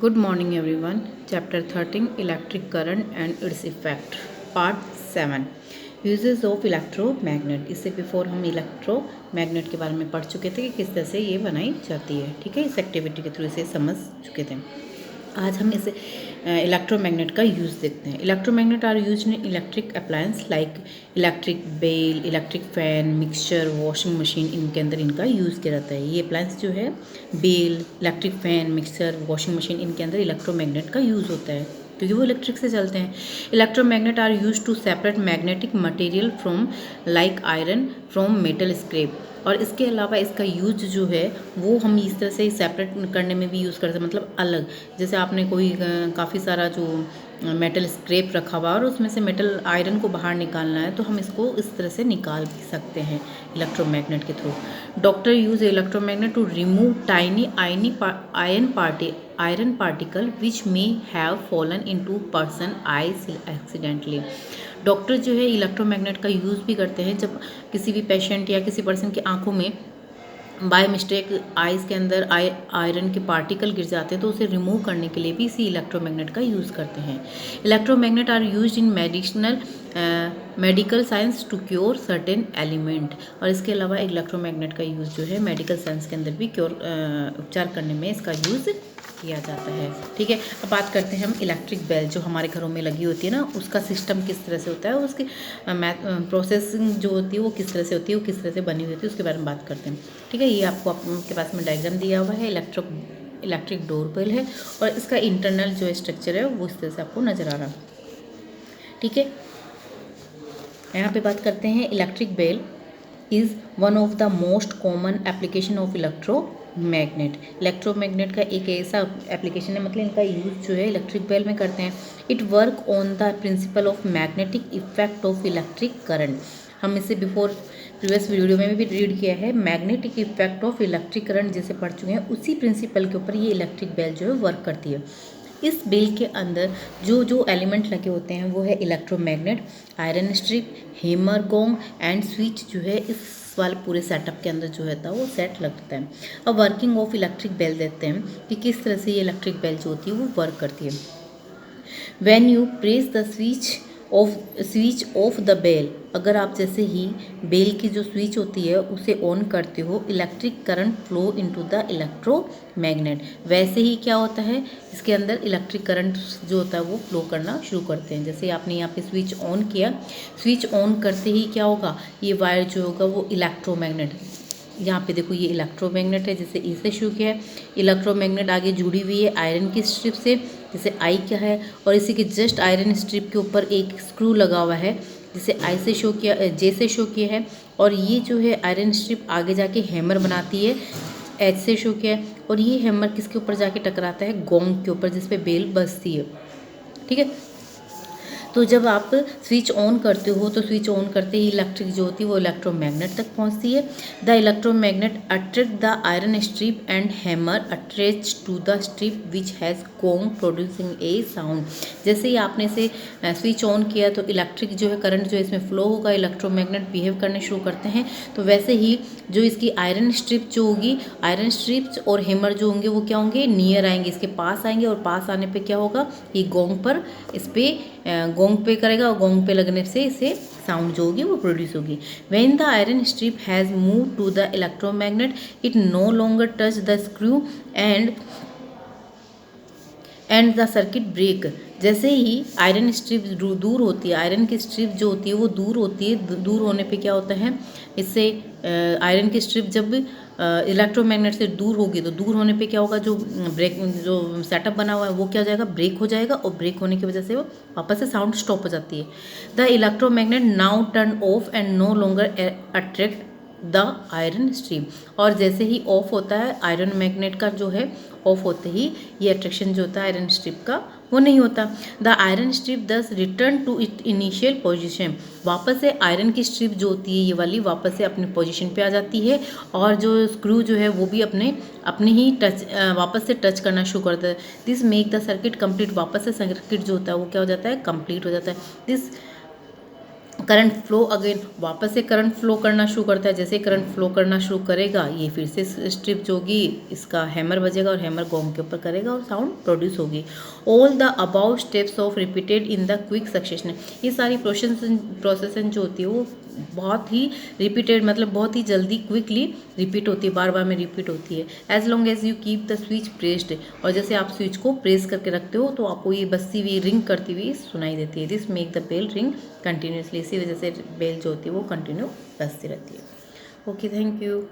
Good morning, everyone. Chapter 13 Electric Current and its Effect, Part 7 Uses of Electromagnet. इससे before हम electromagnet के बारे में पढ़ चुके थे कि किस तरह से ये बनाई जाती है. ठीक है, इस एक्टिविटी के थ्रू इसे समझ चुके थे. आज हम इसे इलेक्ट्रोमैग्नेट का यूज़ देखते हैं. Electromagnet are use in electric appliance like electric bell, electric fan, mixture, washing machine. इनके अंदर इनका यूज़ किया जाता है. ये अप्लायंस जो है bell, electric fan, mixture, washing machine, इनके अंदर इलेक्ट्रोमैग्नेट का यूज़ होता है क्योंकि वो इलेक्ट्रिक से चलते हैं. Electromagnet are use to separate magnetic material from like iron from metal scrap. और इसके अलावा इसका यूज जो है वो हम इस तरह से सेपरेट करने में भी यूज़ करते हैं, मतलब अलग. जैसे आपने कोई काफ़ी सारा जो मेटल स्क्रैप रखा हुआ और उसमें से मेटल आयरन को बाहर निकालना है तो हम इसको इस तरह से निकाल भी सकते हैं इलेक्ट्रोमैग्नेट के थ्रू. Doctor use electromagnet to remove tiny iron particle which may have fallen into person eyes accidentally. Doctor जो है इलेक्ट्रोमैग्नेट का यूज़ भी करते हैं जब किसी भी पेशेंट या किसी पर्सन की आंखों में बाय मिस्टेक आइज़ के अंदर आयरन के पार्टिकल गिर जाते हैं तो उसे रिमूव करने के लिए भी इसी इलेक्ट्रोमैग्नेट का यूज़ करते हैं. Electromagnet are use in medical science to cure certain element. और इसके अलावा इलेक्ट्रोमैग्नेट का यूज़ जो है मेडिकल साइंस के अंदर भी उपचार करने में इसका यूज़ किया जाता है. ठीक है, अब बात करते हैं हम इलेक्ट्रिक बेल जो हमारे घरों में लगी होती है ना, उसका सिस्टम किस तरह से होता है, उसकी प्रोसेसिंग जो होती है वो किस तरह से होती है, वो किस तरह से बनी हुई होती है, उसके बारे में बात करते हैं. ठीक है, ये आपको आपके पास में डायग्राम दिया हुआ है. इलेक्ट्रिक डोर बेल है और इसका इंटरनल जो स्ट्रक्चर है वो इस तरह से आपको नज़र आ रहा है. ठीक है, यहाँ पे बात करते हैं electric bell is one of the most common application of electromagnet. Electromagnet का एक ऐसा एप्लीकेशन है, मतलब इनका यूज़ जो है इलेक्ट्रिक बेल में करते हैं. It work on the principle of magnetic effect of electric current. हम इसे बिफोर प्रीवियस वीडियो में भी रीड किया है. Magnetic effect of electric current जैसे पढ़ चुके हैं, उसी प्रिंसिपल के ऊपर ये इलेक्ट्रिक बेल जो है वर्क करती है. इस बेल के अंदर जो जो एलिमेंट लगे होते हैं वो है electromagnet, iron strip, hammer, gong and switch जो है इस वाले पूरे सेटअप के अंदर जो है वो सेट लगता है. अब वर्किंग ऑफ इलेक्ट्रिक बेल देखते हैं कि किस तरह से ये इलेक्ट्रिक बेल जो होती है वो वर्क करती है. When you press the switch of the bell, अगर आप जैसे ही बेल की जो स्विच होती है उसे ऑन करते हो, electric current flow into the electromagnet. वैसे ही क्या होता है इसके अंदर इलेक्ट्रिक करंट जो होता है वो फ्लो करना शुरू करते हैं. जैसे आपने यहाँ पे स्विच ऑन किया, स्विच ऑन करते ही क्या होगा, ये वायर जो होगा वो इलेक्ट्रोमैग्नेट, यहाँ पे देखो ये इलेक्ट्रोमैग्नेट है, जैसे इसे शुरू किया है. इलेक्ट्रोमैग्नेट आगे जुड़ी हुई है आयरन की स्ट्रिप से, जैसे आई क्या है, और इसी के जस्ट आयरन स्ट्रिप के ऊपर एक स्क्रू लगा हुआ है जिसे आई से शो किया, जे से शो किया है. और ये जो है आयरन स्ट्रिप आगे जाके हैमर बनाती है, एच से शो किया है. और ये हैमर किसके ऊपर जाके टकराता है, गोंग के ऊपर, जिसपे बेल बजती है. ठीक है, तो जब आप स्विच ऑन करते हो तो स्विच ऑन करते ही इलेक्ट्रिक जो होती है वो इलेक्ट्रोमैग्नेट तक पहुंचती है. The electromagnet attract the iron strip and hammer attach to the strip which has gong producing a sound. जैसे ही आपने से स्विच ऑन किया तो इलेक्ट्रिक जो है करंट जो इसमें फ्लो होगा, इलेक्ट्रोमैग्नेट बिहेव करने शुरू करते हैं. तो वैसे ही जो इसकी आयरन स्ट्रिप जो होगी, आयरन स्ट्रिप्स और हैमर जो होंगे वो क्या होंगे, नियर आएंगे, इसके पास आएंगे. और पास आने पे क्या होगा, ये गोंग पर इस पर गोंग पे करेगा और गोंग पे लगने से इसे साउंड जो होगी वो प्रोड्यूस होगी. When the iron strip has move to the electromagnet it no longer touch the screw and the circuit break. जैसे ही आयरन स्ट्रिप दूर होती है, आयरन की स्ट्रिप जो होती है वो दूर होती है, दूर होने पे क्या होता है, इससे आयरन की स्ट्रिप जब इलेक्ट्रोमैग्नेट से दूर होगी तो दूर होने पे क्या होगा, जो सेटअप बना हुआ है वो क्या हो जाएगा, ब्रेक हो जाएगा. और ब्रेक होने की वजह से वो वापस से साउंड स्टॉप हो जाती है. The electromagnet now turn off and no longer attract the iron strip. और जैसे ही ऑफ होता है आयरन मैग्नेट का जो है, ऑफ होते ही ये अट्रैक्शन जो होता है आयरन स्ट्रिप का वो नहीं होता. The iron strip thus return to it initial position. वापस से आयरन की स्ट्रिप जो होती है ये वाली वापस से अपनी पोजीशन पे आ जाती है. और जो स्क्रू जो है वो भी अपने ही वापस से टच करना शुरू करता है. This make the circuit complete. वापस से सर्किट जो होता है वो क्या हो जाता है, कंप्लीट हो जाता है. दिस करंट फ्लो अगेन वापस से करंट फ्लो करना शुरू करता है। जैसे करंट फ्लो करना शुरू करेगा ये फिर से स्ट्रिप जो होगी इसका हैमर बजेगा और हैमर गोंग के ऊपर करेगा और साउंड प्रोड्यूस होगी। All the about steps of repeated in the quick succession, ये सारी प्रोसेसन जो होती है वो बहुत ही रिपीटेड मतलब बहुत ही जल्दी क्विकली रिपीट होती है, बार बार में रिपीट होती है। As long as you keep the switch pressed, और जैसे आप स्विच को प्रेस करके रखते हो तो आपको ये बजती हुई रिंग करती हुई सुनाई देती है। This make the bell ring continuously, इसी वजह से बेल जो होती है वो कंटिन्यू बजती रहती है। Okay, thank you.